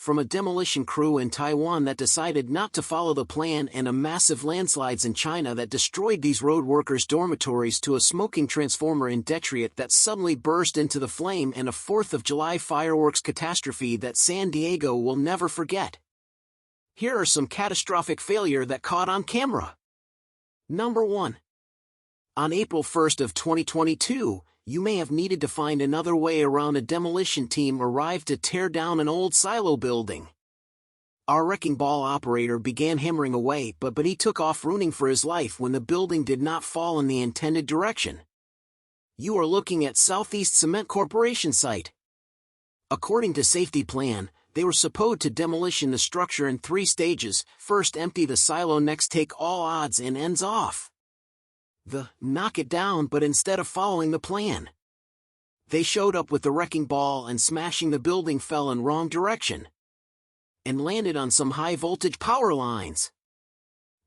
from a demolition crew in Taiwan that decided not to follow the plan, and a massive landslides in China that destroyed these road workers' dormitories, to a smoking transformer in Detroit that suddenly burst into the flame, and a 4th of July fireworks catastrophe that San Diego will never forget. Here are some catastrophic failure that caught on camera. Number 1. On April 1st of 2022, you may have needed to find another way around. A demolition team arrived to tear down an old silo building. Our wrecking ball operator began hammering away, but he took off running for his life when the building did not fall in the intended direction. You are looking at Southeast Cement Corporation site. According to safety plan, they were supposed to demolition the structure in 3 stages. First, empty the silo, next take all odds and ends off. Knock it down, but instead of following the plan, they showed up with the wrecking ball and smashing the building, fell in wrong direction and landed on some high-voltage power lines.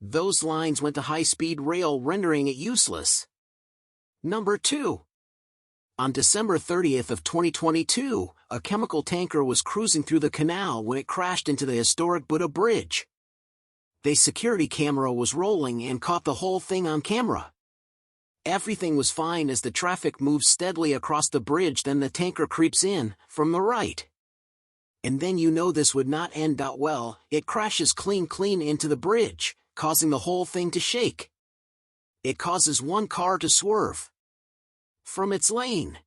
Those lines went to high-speed rail, rendering it useless. Number 2. On December 30th of 2022, a chemical tanker was cruising through the canal when it crashed into the historic Buddha Bridge. The security camera was rolling and caught the whole thing on camera. Everything was fine as the traffic moves steadily across the bridge, then the tanker creeps in from the right. And then you know this would not end out well. It crashes clean into the bridge, causing the whole thing to shake. It causes one car to swerve from its lane.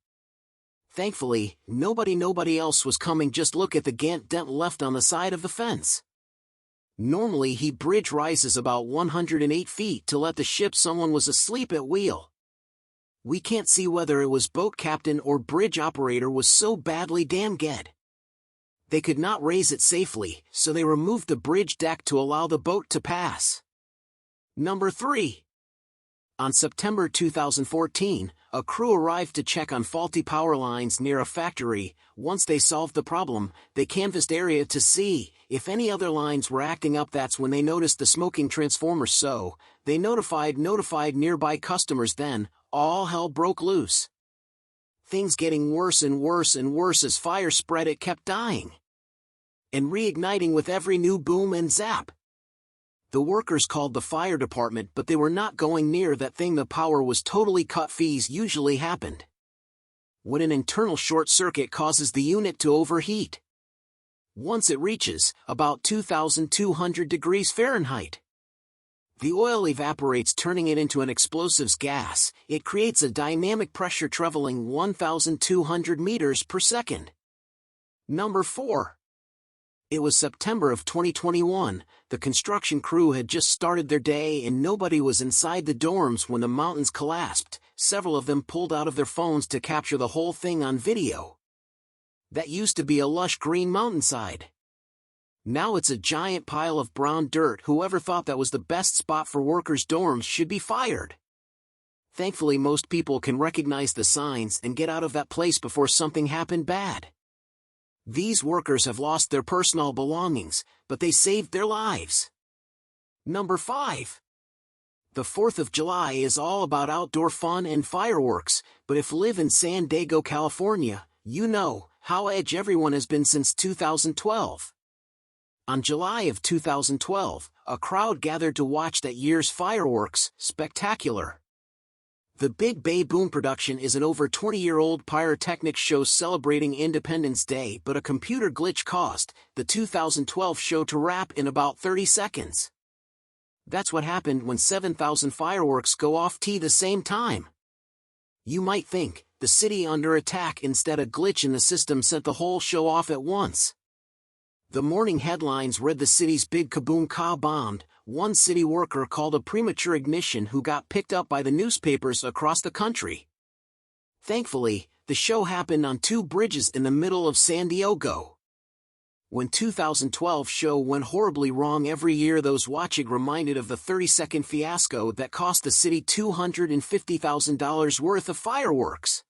Thankfully, nobody else was coming. Just look at the dent left on the side of the fence. Normally the bridge rises about 108 feet to let the ship. Someone was asleep at wheel. We can't see whether it was boat captain or bridge operator was so badly damaged. They could not raise it safely, so they removed the bridge deck to allow the boat to pass. Number 3. On September 2014, a crew arrived to check on faulty power lines near a factory. Once they solved the problem, they canvassed area to see if any other lines were acting up. That's when they noticed the smoking transformer, so they notified nearby customers. Then all hell broke loose. Things getting worse and worse as fire spread. It kept dying and reigniting with every new boom and zap. The workers called the fire department, but they were not going near that thing. The power was totally cut. Fees usually happened when an internal short circuit causes the unit to overheat. Once it reaches about 2,200 degrees Fahrenheit, the oil evaporates, turning it into an explosives gas. It creates a dynamic pressure traveling 1,200 meters per second. Number 4. It was September of 2021, the construction crew had just started their day and nobody was inside the dorms when the mountains collapsed. Several of them pulled out of their phones to capture the whole thing on video. That used to be a lush green mountainside. Now it's a giant pile of brown dirt. Whoever thought that was the best spot for workers' dorms should be fired. Thankfully, most people can recognize the signs and get out of that place before something happened bad. These workers have lost their personal belongings, but they saved their lives. Number 5. The 4th of July is all about outdoor fun and fireworks, but if you live in San Diego, California, you know how edgy everyone has been since 2012. On July of 2012, a crowd gathered to watch that year's fireworks spectacular. The Big Bay Boom production is an over 20-year-old pyrotechnics show celebrating Independence Day, but a computer glitch caused the 2012 show to wrap in about 30 seconds. That's what happened when 7,000 fireworks go off at the same time. You might think the city under attack. Instead, a glitch in the system sent the whole show off at once. The morning headlines read the city's big kaboom car bombed. One city worker called a premature ignition who got picked up by the newspapers across the country. Thankfully, the show happened on 2 bridges in the middle of San Diego. When 2012 show went horribly wrong every year, those watching reminded of the 30-second fiasco that cost the city $250,000 worth of fireworks.